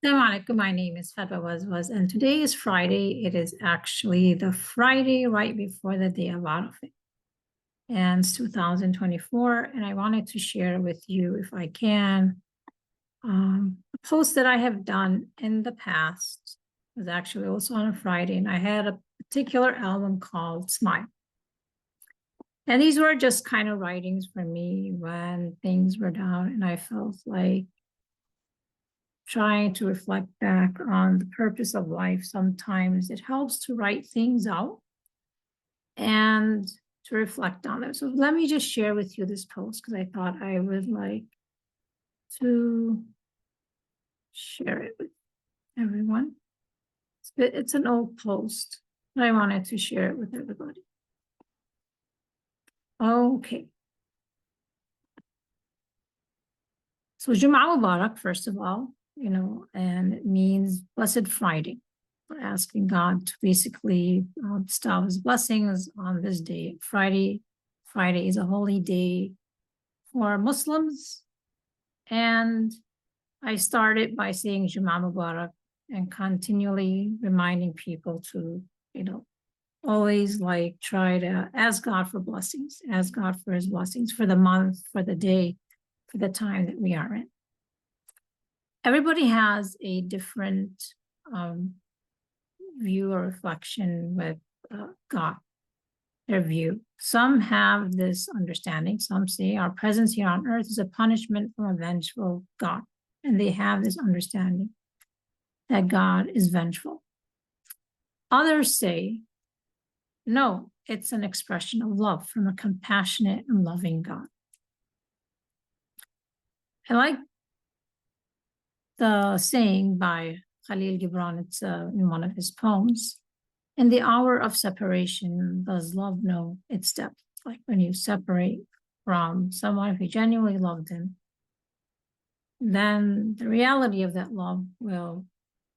Assalamu alaikum. My name is Fadwa Wazwaz, and today is Friday. It is actually the Friday right before the day of Arafah, and it's 2024. And I wanted to share with you, if I can, a post that I have done in the past. It was actually also on a Friday, and I had a particular album called Smile. And these were just kind of writings for me when things were down, and I felt like trying to reflect back on the purpose of life. Sometimes it helps to write things out and to reflect on them. So let me just share with you this post because I thought I would like to share it with everyone. It's an old post, but I wanted to share it with everybody. Okay. So Jum'ah Mubarak, first of all, and it means Blessed Friday. We're asking God to basically bestow his blessings on this day. Friday is a holy day for Muslims. And I started by saying Jum'ah Mubarak and continually reminding people to, always try to ask God for blessings, ask God for his blessings for the month, for the day, for the time that we are in. Everybody has a different view or reflection with God, their view. Some have this understanding. Some say our presence here on earth is a punishment from a vengeful God. And they have this understanding that God is vengeful. Others say, no, it's an expression of love from a compassionate and loving God. I like the saying by Khalil Gibran, it's in one of his poems. In the hour of separation, does love know its depth? Like when you separate from someone, if you genuinely loved him, then the reality of that love will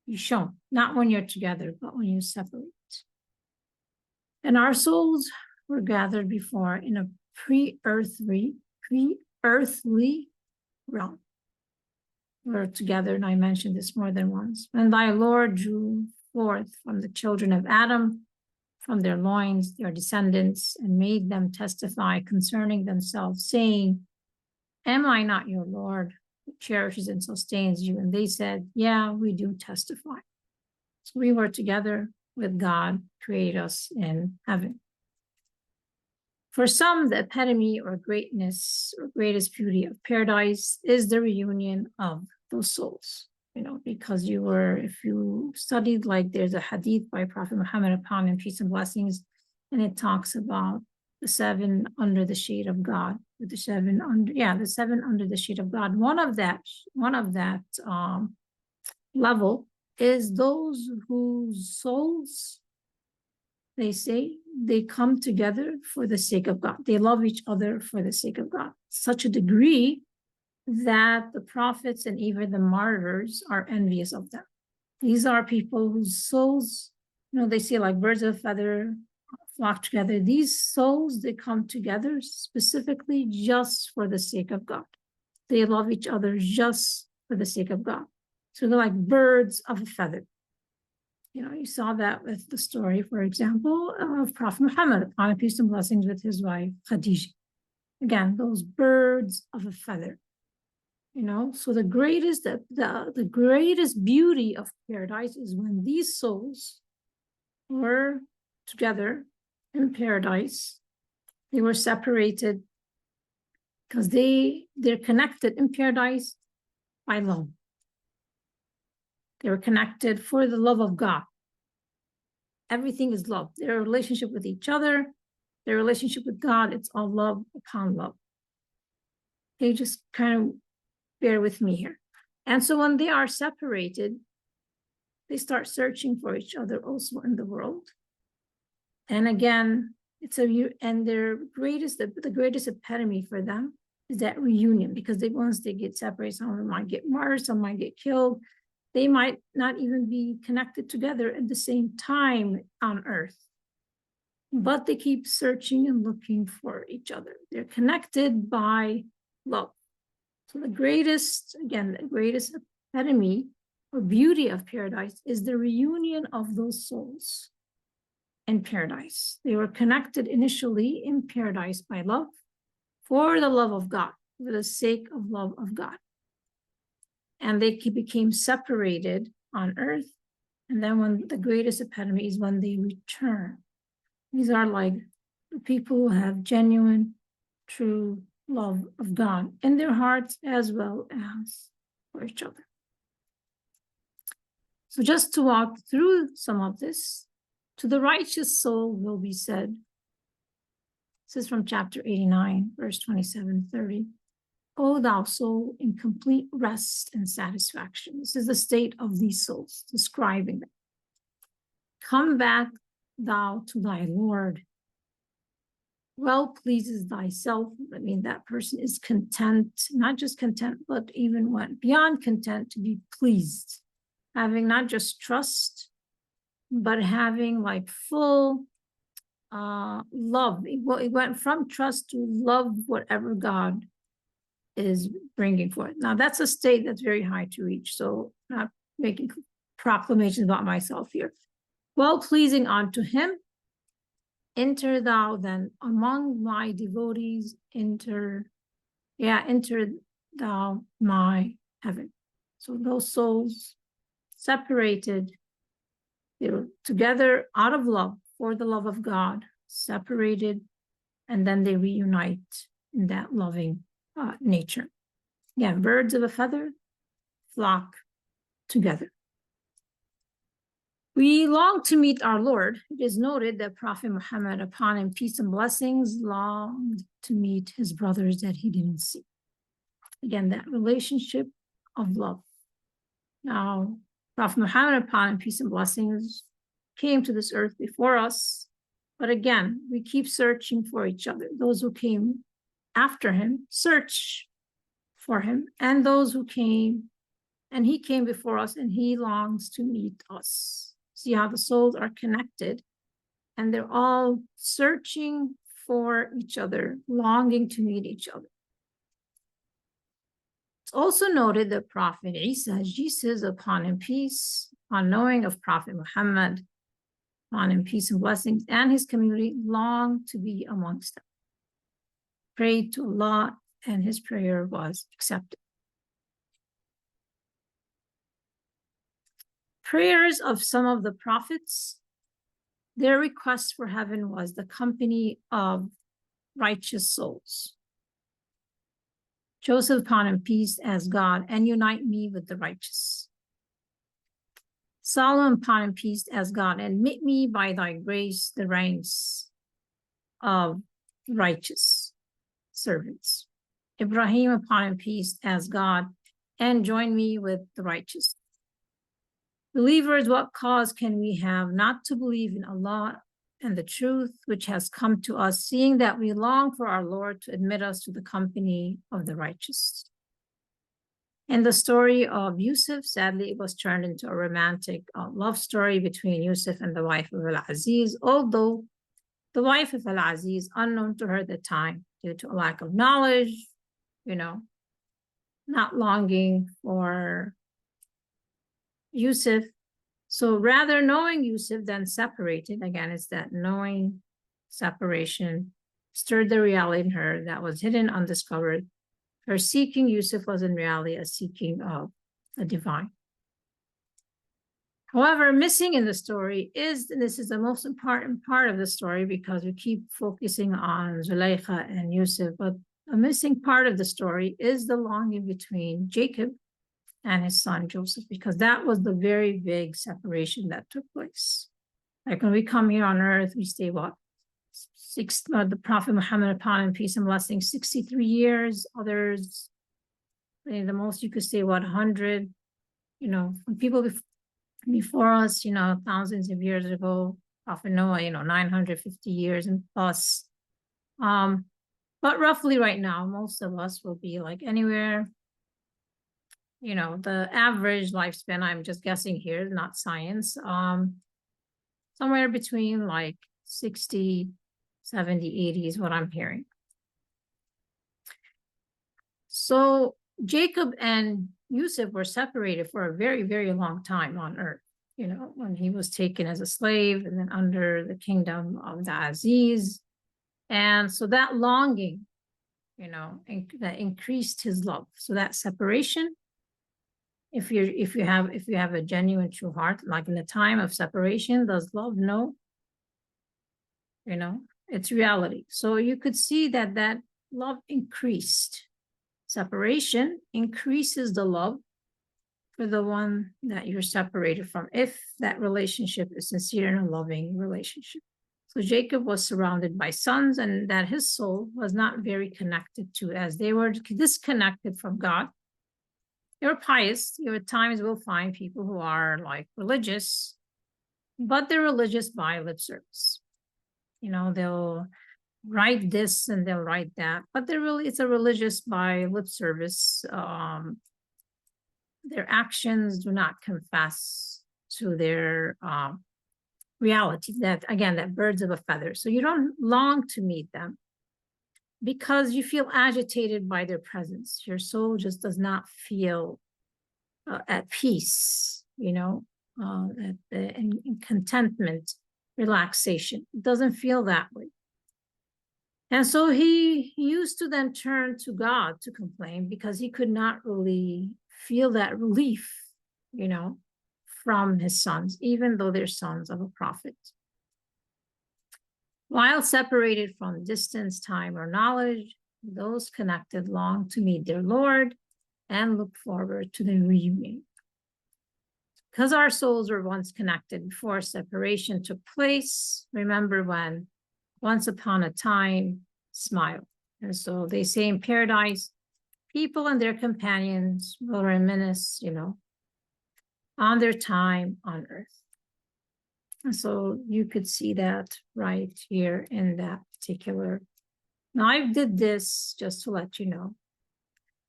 be shown, not when you're together, but when you separate. And our souls were gathered before in a pre-earthly realm. We're together, and I mentioned this more than once. And thy Lord drew forth from the children of Adam, from their loins, their descendants, and made them testify concerning themselves, saying, am I not your Lord, who cherishes and sustains you? And they said, yeah, we do testify. So we were together with God, create us in heaven. For some, the epitome or greatness or greatest beauty of paradise is the reunion of those souls, because if you studied, there's a hadith by Prophet Muhammad, upon him peace and blessings, and it talks about the seven under the shade of God, the seven under the shade of God. One of that level is those whose souls, they say, they come together for the sake of God. They love each other for the sake of God, such a degree that the prophets and even the martyrs are envious of them. These are people whose souls, they say like birds of a feather flock together. These souls, they come together specifically just for the sake of God. They love each other just for the sake of God. So they're like birds of a feather. You saw that with the story, for example, of Prophet Muhammad, upon peace and blessings, with his wife, Khadijah. Again, those birds of a feather. So the greatest beauty of paradise is when these souls were together in paradise. They were separated because they're connected in paradise by love. They were connected for the love of God. Everything is love. Their relationship with each other, their relationship with God, it's all love upon love. They just kind of bear with me here. And so when they are separated, they start searching for each other also in the world. And again, the greatest epitome for them is that reunion, because once they get separated, some might get martyred, some might get killed. They might not even be connected together at the same time on earth, but they keep searching and looking for each other. They're connected by love. So the greatest epitome or beauty of paradise is the reunion of those souls in paradise. They were connected initially in paradise by love, for the love of God, for the sake of love of God. And they became separated on earth. And then when the greatest epitome is when they return. These are like the people who have genuine, true love of God in their hearts as well as for each other. So just to walk through some of this, to the righteous soul will be said, this is from chapter 89, verse 27-30. O thou soul in complete rest and satisfaction. This is the state of these souls, describing them. Come back thou to thy Lord. Well pleases thyself. I mean, that person is content, not just content, but even went beyond content to be pleased, having not just trust, but having like full love. It went from trust to love whatever God is bringing forth. Now, that's a state that's very high to reach. So not making proclamations about myself here. Well-pleasing unto him. Enter thou then among my devotees, enter thou my heaven. So those souls separated, they were together out of love, for the love of God, separated, and then they reunite in that loving nature. Yeah, birds of a feather flock together. We long to meet our Lord. It is noted that Prophet Muhammad, upon him peace and blessings, longed to meet his brothers that he didn't see. Again, that relationship of love. Now, Prophet Muhammad, upon him peace and blessings, came to this earth before us. But again, we keep searching for each other. Those who came after him search for him, and those who came, and he came before us, and he longs to meet us. See how the souls are connected, and they're all searching for each other, longing to meet each other. It's also noted that Prophet Isa, Jesus, upon him peace, on knowing of Prophet Muhammad, upon him peace and blessings, and his community, longed to be amongst them. Prayed to Allah, and his prayer was accepted. Prayers of some of the prophets, their request for heaven was the company of righteous souls. Joseph, upon him peace, as God, and unite me with the righteous. Solomon, upon him peace, as God, and meet me by thy grace the ranks of righteous servants. Ibrahim, upon him peace, as God, and join me with the righteous. Believers, what cause can we have not to believe in Allah and the truth which has come to us, seeing that we long for our Lord to admit us to the company of the righteous? In the story of Yusuf, sadly, it was turned into a romantic love story between Yusuf and the wife of Al-Aziz, although the wife of Al-Aziz, unknown to her at the time, due to a lack of knowledge, not longing for Yusuf. So rather knowing Yusuf than separated, again, it's that knowing separation stirred the reality in her that was hidden, undiscovered. Her seeking Yusuf was in reality a seeking of the divine. However, missing in the story is, and this is the most important part of the story because we keep focusing on Zulaykha and Yusuf, but a missing part of the story is the longing between Jacob and his son Joseph, because that was the very big separation that took place. Like when we come here on earth, we stay what? The Prophet Muhammad, upon him peace and blessings, 63 years. Others, the most you could say, what, 100? When people before us, thousands of years ago, Prophet Noah, 950 years and plus. But roughly right now, most of us will be like anywhere, the average lifespan, I'm just guessing here, not science, somewhere between like 60, 70, 80 is what I'm hearing. So Jacob and Yusuf were separated for a very, very long time on earth. You know, when he was taken as a slave and then under the kingdom of the Aziz. And so that longing, you know, that increased his love. So that separation, if you have a genuine true heart, like in the time of separation, does love know? You know, it's reality. So you could see that that love increased. Separation increases the love for the one that you're separated from, if that relationship is sincere and a loving relationship. So Jacob was surrounded by sons, and that his soul was not very connected to, as they were disconnected from God. They were pious. You at times will find people who are like religious, but they're religious by lip service. You know, they'll write this and they'll write that, but it's a religious by lip service. Their actions do not confess to their reality, that again, that birds of a feather. So you don't long to meet them because you feel agitated by their presence. Your soul just does not feel at peace, you know, in contentment, relaxation. It doesn't feel that way. And so he used to then turn to God to complain because he could not really feel that relief, you know, from his sons, even though they're sons of a prophet. While separated from distance, time, or knowledge, those connected long to meet their Lord and look forward to the reunion. Because our souls were once connected before separation took place, remember when once upon a time, smile. And so they say in paradise, people and their companions will reminisce, you know, on their time on earth. And so you could see that right here in that particular. Now I did this just to let you know,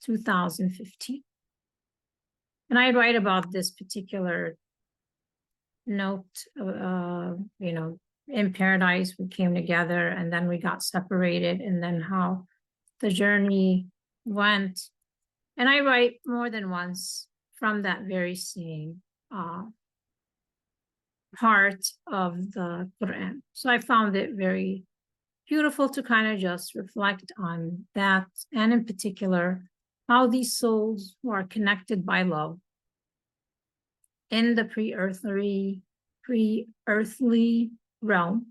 2015. And I write about this particular note, you know, in paradise, we came together and then we got separated, and then how the journey went. And I write more than once from that very same part of the Quran. So I found it very beautiful to kind of just reflect on that, and in particular, how these souls who are connected by love in the pre-earthly realm,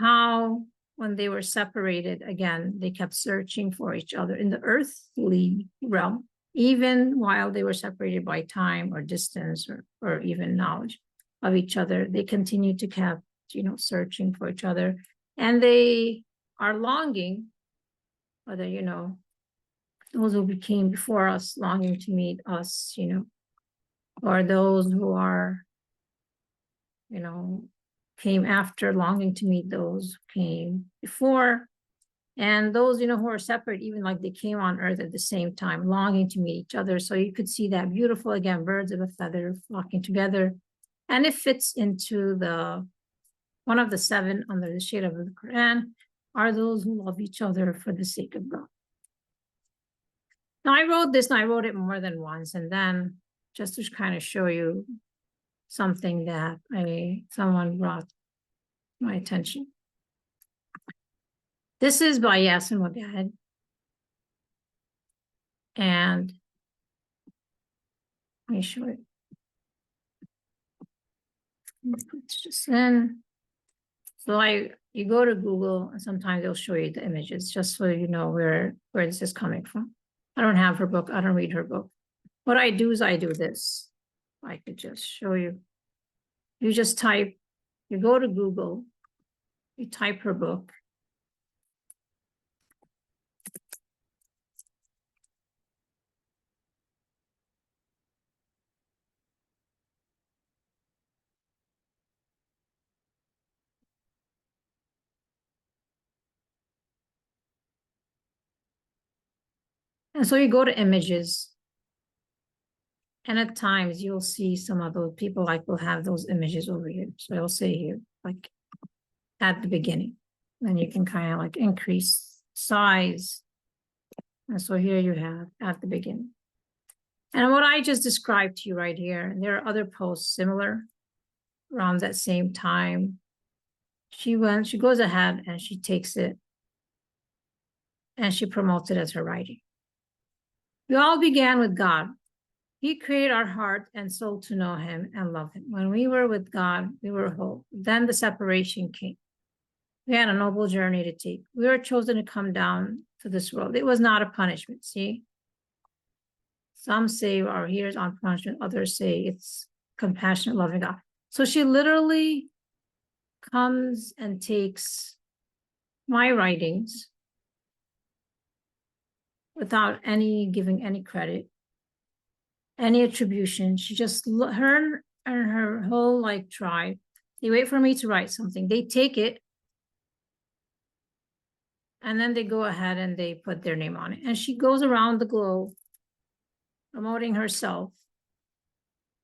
how when they were separated again, they kept searching for each other in the earthly realm, even while they were separated by time or distance or even knowledge of each other. They continued to keep, you know, searching for each other, and they are longing, whether, you know, those who became before us longing to meet us, you know, or those who are, you know, came after longing to meet those who came before, and those, you know, who are separate, even like they came on earth at the same time, longing to meet each other. So you could see that beautiful, again, birds of a feather flocking together. And it fits into the one of the 7 under the shade of the Quran, are those who love each other for the sake of God. Now I wrote this, and I wrote it more than once, and then just to kind of show you something that someone brought my attention. This is by Yasmin Mogahed. And let me show it. It's just in. So you go to Google, and sometimes they'll show you the images just so you know where this is coming from. I don't have her book. I don't read her book. What I do is I do this. I could just show you. You just type, you go to Google, you type her book. And so you go to images, and at times you'll see some of those people like will have those images over here. So I'll say here, like at the beginning, then you can kind of like increase size. And so here you have at the beginning. And what I just described to you right here, and there are other posts similar around that same time. She goes ahead and she takes it and she promotes it as her writing. We all began with God. He created our heart and soul to know him and love him. When we were with God, we were whole. Then the separation came. We had a noble journey to take. We were chosen to come down to this world. It was not a punishment, see? Some say our ears on punishment, others say it's compassionate, loving God. So she literally comes and takes my writings without giving any credit, any attribution. She just, her and her whole like tribe, they wait for me to write something. They take it and then they go ahead and they put their name on it. And she goes around the globe promoting herself.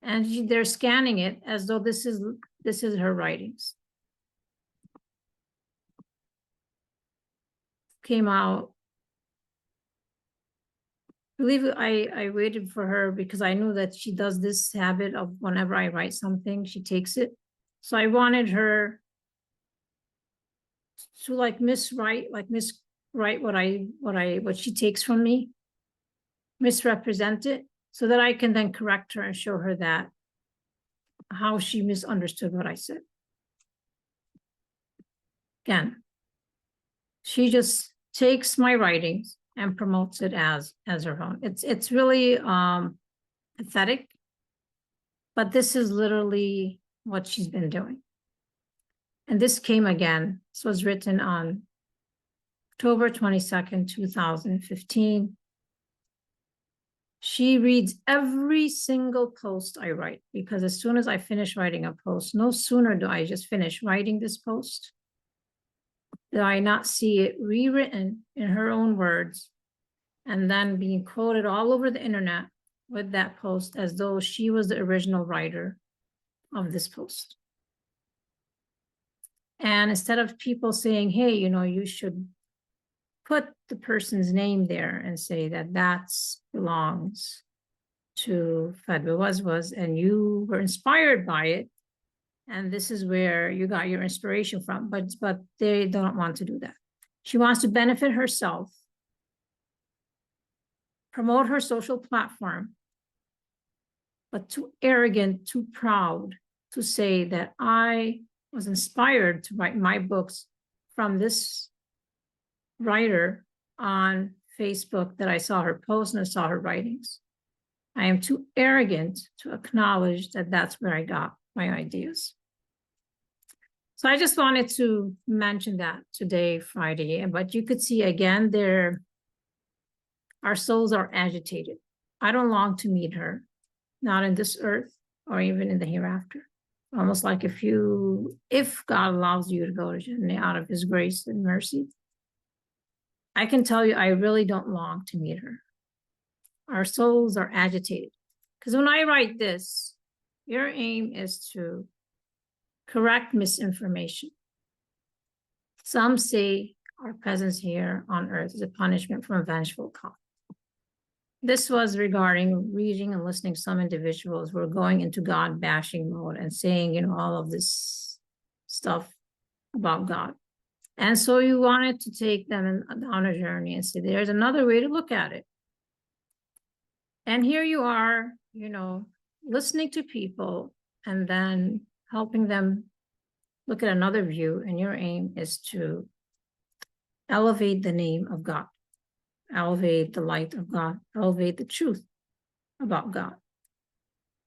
And they're scanning it as though this is her writings. Came out. I believe I waited for her because I knew that she does this habit of whenever I write something, she takes it. So I wanted her to like miswrite what she takes from me, misrepresent it, so that I can then correct her and show her that how she misunderstood what I said. Again, she just takes my writings and promotes it as her own. It's really pathetic, but this is literally what she's been doing. And this came again. This was written on October 22nd, 2015. She reads every single post I write, because as soon as I finish writing a post, no sooner do I just finish writing this post, did I not see it rewritten in her own words and then being quoted all over the internet with that post as though she was the original writer of this post. And instead of people saying, hey, you should put the person's name there and say that belongs to Fadwa Wazwaz and you were inspired by it, and this is where you got your inspiration from, but they don't want to do that. She wants to benefit herself, promote her social platform, but too arrogant, too proud to say that I was inspired to write my books from this writer on Facebook that I saw her post and I saw her writings. I am too arrogant to acknowledge that that's where I got my ideas. So I just wanted to mention that today, Friday, but you could see again our souls are agitated. I don't long to meet her, not in this earth or even in the hereafter. Almost like if God allows you to go to Jannah out of his grace and mercy, I can tell you, I really don't long to meet her. Our souls are agitated. Because when I write this, your aim is to correct misinformation. Some say our presence here on earth is a punishment from a vengeful God. This was regarding reading and listening. Some individuals were going into God bashing mode and saying, all of this stuff about God. And so you wanted to take them on a journey and say, there's another way to look at it. And here you are, listening to people and then helping them look at another view. And your aim is to elevate the name of God, elevate the light of God, elevate the truth about God.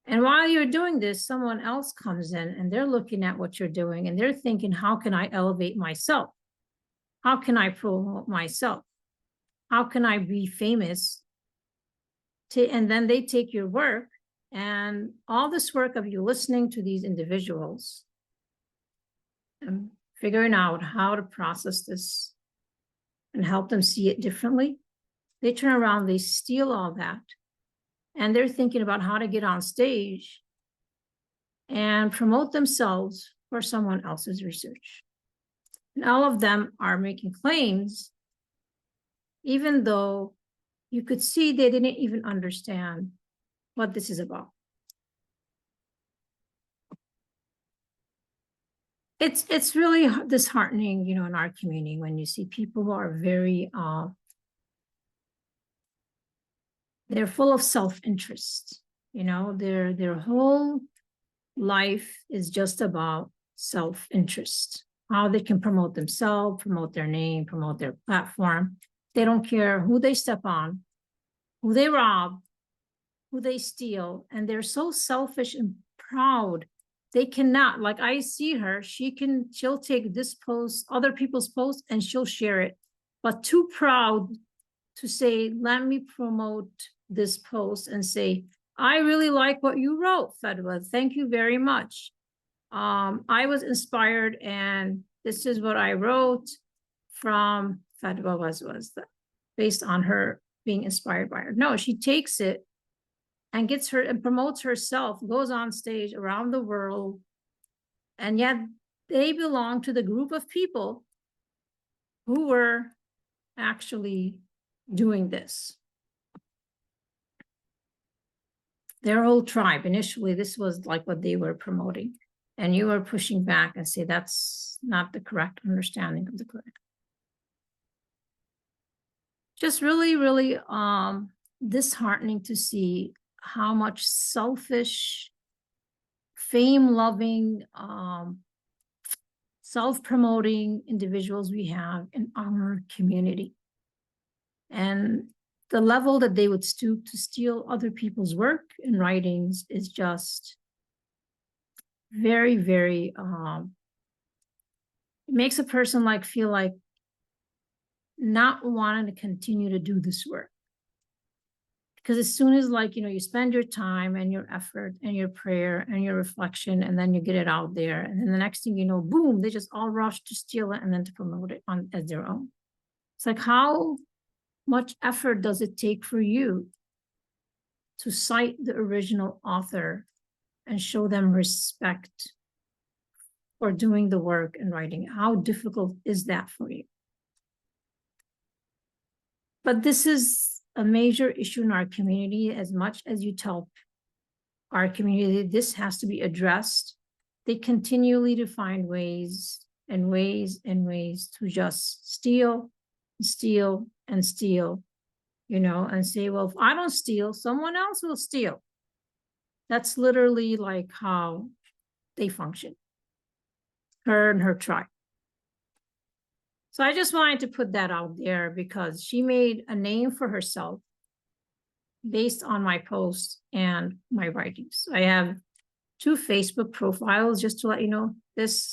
And while you're doing this, someone else comes in and they're looking at what you're doing and they're thinking, how can I elevate myself? How can I promote myself? How can I be famous? And then they take your work and all this work of you listening to these individuals and figuring out how to process this and help them see it differently. They turn around, they steal all that, and they're thinking about how to get on stage and promote themselves for someone else's research. And all of them are making claims, even though you could see they didn't even understand what this is about. It's really disheartening, you know, in our community when you see people who are very they're full of self-interest. You know, their whole life is just about self-interest, how they can promote themselves, promote their name, promote their platform. They don't care who they step on, who they rob, who they steal, and they're so selfish and proud. They cannot, like I see her, she'll take this post, other people's posts, and she'll share it, but too proud to say, let me promote this post and say, I really like what you wrote, Fedwa. Thank you very much. I was inspired, and this is what I wrote from Fadwa Wazwaz, based on her being inspired by her. No, she takes it and gets her and promotes herself, goes on stage around the world, and yet they belong to the group of people who were actually doing this. Their whole tribe, initially, this was like what they were promoting. And you were pushing back and say that's not the correct understanding of the correct. Just really, really disheartening to see how much selfish, fame-loving, self-promoting individuals we have in our community. And the level that they would stoop to steal other people's work and writings is just very, very, it makes a person like feel like not wanting to continue to do this work. Because as soon as, like, you know, you spend your time and your effort and your prayer and your reflection, and then you get it out there, and then the next thing you know, boom, they just all rush to steal it and then to promote it on as their own. It's like, how much effort does it take for you to cite the original author and show them respect for doing the work and writing? How difficult is that for you? But this is a major issue in our community. As much as you tell our community this has to be addressed, they continually to find ways and ways and ways to just steal, steal, and steal, you know, and say, well, if I don't steal, someone else will steal. That's literally like how they function, her and her tribe. So I just wanted to put that out there because she made a name for herself based on my posts and my writings. I have 2 Facebook profiles, just to let you know. This